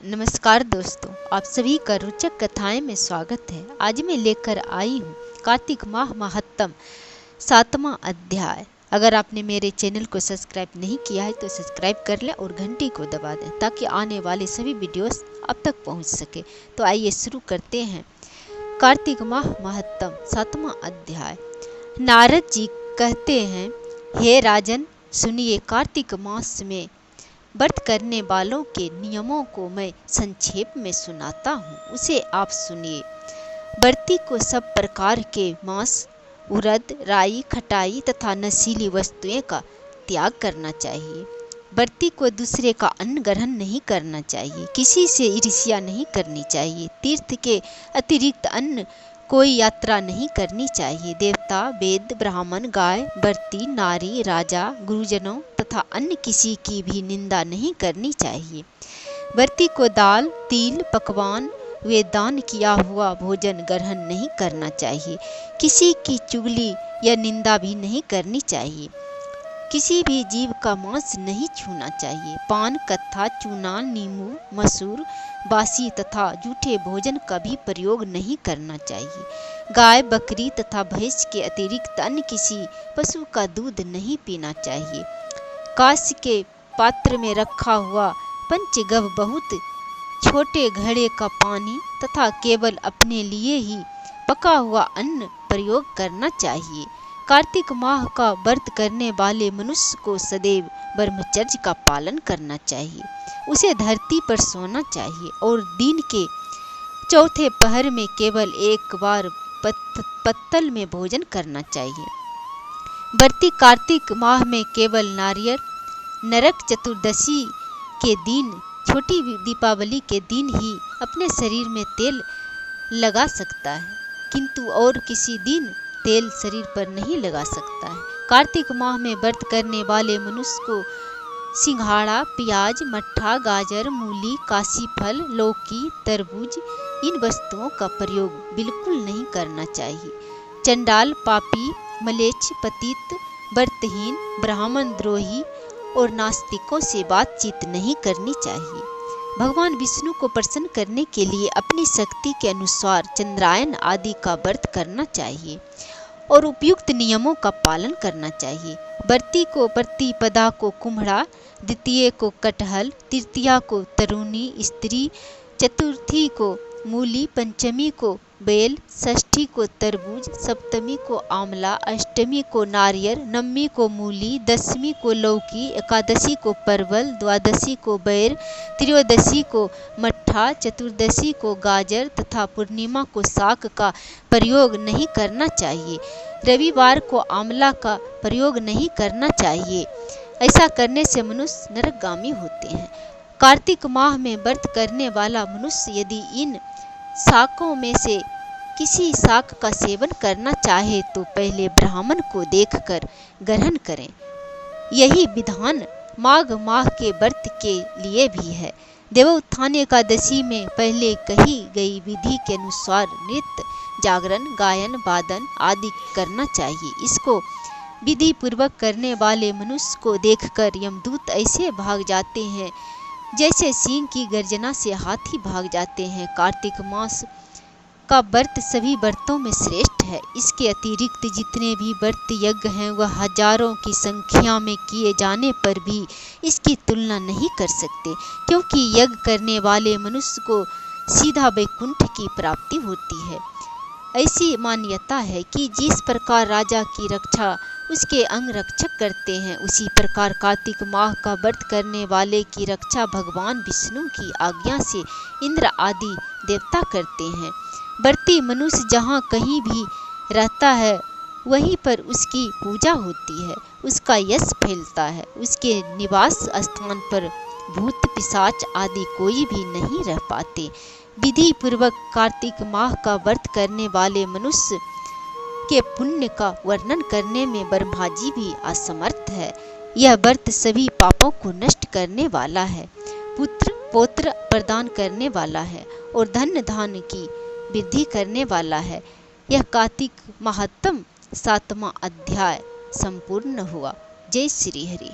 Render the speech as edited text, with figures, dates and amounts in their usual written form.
नमस्कार दोस्तों, आप सभी का रोचक कथाएं में स्वागत है। आज मैं लेकर आई हूँ कार्तिक माह महात्म 7वां अध्याय। अगर आपने मेरे चैनल को सब्सक्राइब नहीं किया है तो सब्सक्राइब कर लें और घंटी को दबा दें ताकि आने वाले सभी वीडियोस आप तक पहुँच सके। तो आइए शुरू करते हैं। कार्तिक माह महात्म 7वां अध्याय। नारद जी कहते हैं, हे राजन सुनिए, कार्तिक मास में व्रत करने वालों के नियमों को मैं संक्षेप में सुनाता हूँ, उसे आप सुनिए। व्रती को सब प्रकार के मांस, उड़द, राई, खटाई तथा नशीली वस्तुएं का त्याग करना चाहिए। व्रती को दूसरे का अन्न ग्रहण नहीं करना चाहिए, किसी से ईर्ष्या नहीं करनी चाहिए। तीर्थ के अतिरिक्त अन्य कोई यात्रा नहीं करनी चाहिए। देवता, वेद, ब्राह्मण, गाय, व्रती, नारी, राजा, गुरुजनों तथा अन्य किसी की भी निंदा नहीं करनी चाहिए। व्रती को दाल, तिल, पकवान व दान किया हुआ भोजन ग्रहण नहीं करना चाहिए। किसी की चुगली या निंदा भी नहीं करनी चाहिए। किसी भी जीव का मांस नहीं छूना चाहिए। पान, कत्था, चूना, नींबू, मसूर, बासी तथा जूठे भोजन का भी प्रयोग नहीं करना चाहिए। गाय, बकरी तथा भैंस के अतिरिक्त अन्य किसी पशु का दूध नहीं पीना चाहिए। कांस्य के पात्र में रखा हुआ पंचगव्य बहुत छोटे घड़े का पानी तथा केवल अपने लिए ही पका हुआ अन्न प्रयोग करना चाहिए। कार्तिक माह का व्रत करने वाले मनुष्य को सदैव ब्रह्मचर्य का पालन करना चाहिए। उसे धरती पर सोना चाहिए और दिन के चौथे पहर में केवल एक बार पत्तल में भोजन करना चाहिए। व्रती कार्तिक माह में केवल नारियल, नरक चतुर्दशी के दिन, छोटी दीपावली के दिन ही अपने शरीर में तेल लगा सकता है, किंतु और किसी दिन तेल शरीर पर नहीं लगा सकता है। कार्तिक माह में व्रत करने वाले मनुष्य को सिंघाड़ा, प्याज, मट्ठा, गाजर, मूली, काशी फल, लौकी, तरबूज इन वस्तुओं का प्रयोग बिल्कुल नहीं करना चाहिए। चंडाल, पापी, मलेच्छ, पतित, व्रतहीन, ब्राह्मण द्रोही और नास्तिकों से बातचीत नहीं करनी चाहिए। भगवान विष्णु को प्रसन्न करने के लिए अपनी शक्ति के अनुसार चंद्रायन आदि का व्रत करना चाहिए और उपयुक्त नियमों का पालन करना चाहिए। व्रती को प्रतिपदा को कुम्हड़ा, द्वितीय को कटहल, तृतीया को तरुणी स्त्री, चतुर्थी को मूली, पंचमी को बेल, षष्ठी को तरबूज, सप्तमी को आंवला, अष्टमी को नारियल, नवमी को मूली, दसवीं को लौकी, एकादशी को परवल, द्वादशी को बैर, त्रयोदशी को मट्ठा, चतुर्दशी को गाजर तथा पूर्णिमा को साग का प्रयोग नहीं करना चाहिए। रविवार को आंवला का प्रयोग नहीं करना चाहिए। ऐसा करने से मनुष्य नरकगामी होते हैं। कार्तिक माह में व्रत करने वाला मनुष्य यदि इन शाकों में से किसी शाक का सेवन करना चाहे तो पहले ब्राह्मण को देखकर ग्रहण करें। यही विधान माघ माह के व्रत के लिए भी है। देवोत्थान एकादशी में पहले कही गई विधि के अनुसार नृत्य, जागरण, गायन, वादन आदि करना चाहिए। इसको विधि पूर्वक करने वाले मनुष्य को देखकर यमदूत ऐसे भाग जाते हैं जैसे सिंह की गर्जना से हाथी भाग जाते हैं। कार्तिक मास का व्रत सभी व्रतों में श्रेष्ठ है। इसके अतिरिक्त जितने भी व्रत यज्ञ हैं वह हजारों की संख्या में किए जाने पर भी इसकी तुलना नहीं कर सकते, क्योंकि यज्ञ करने वाले मनुष्य को सीधा वैकुंठ की प्राप्ति होती है। ऐसी मान्यता है कि जिस प्रकार राजा की रक्षा उसके अंगरक्षक करते हैं, उसी प्रकार कार्तिक माह का व्रत करने वाले की रक्षा भगवान विष्णु की आज्ञा से इंद्र आदि देवता करते हैं। व्रती मनुष्य जहाँ कहीं भी रहता है वहीं पर उसकी पूजा होती है, उसका यश फैलता है। उसके निवास स्थान पर भूत, पिशाच आदि कोई भी नहीं रह पाते। विधि पूर्वक कार्तिक माह का व्रत करने वाले मनुष्य के पुण्य का वर्णन करने में ब्रह्मा जी भी असमर्थ है। यह व्रत सभी पापों को नष्ट करने वाला है, पुत्र पौत्र प्रदान करने वाला है और धन धान्य की वृद्धि करने वाला है। यह कार्तिक महात्म 7वां अध्याय संपूर्ण हुआ। जय श्री हरि।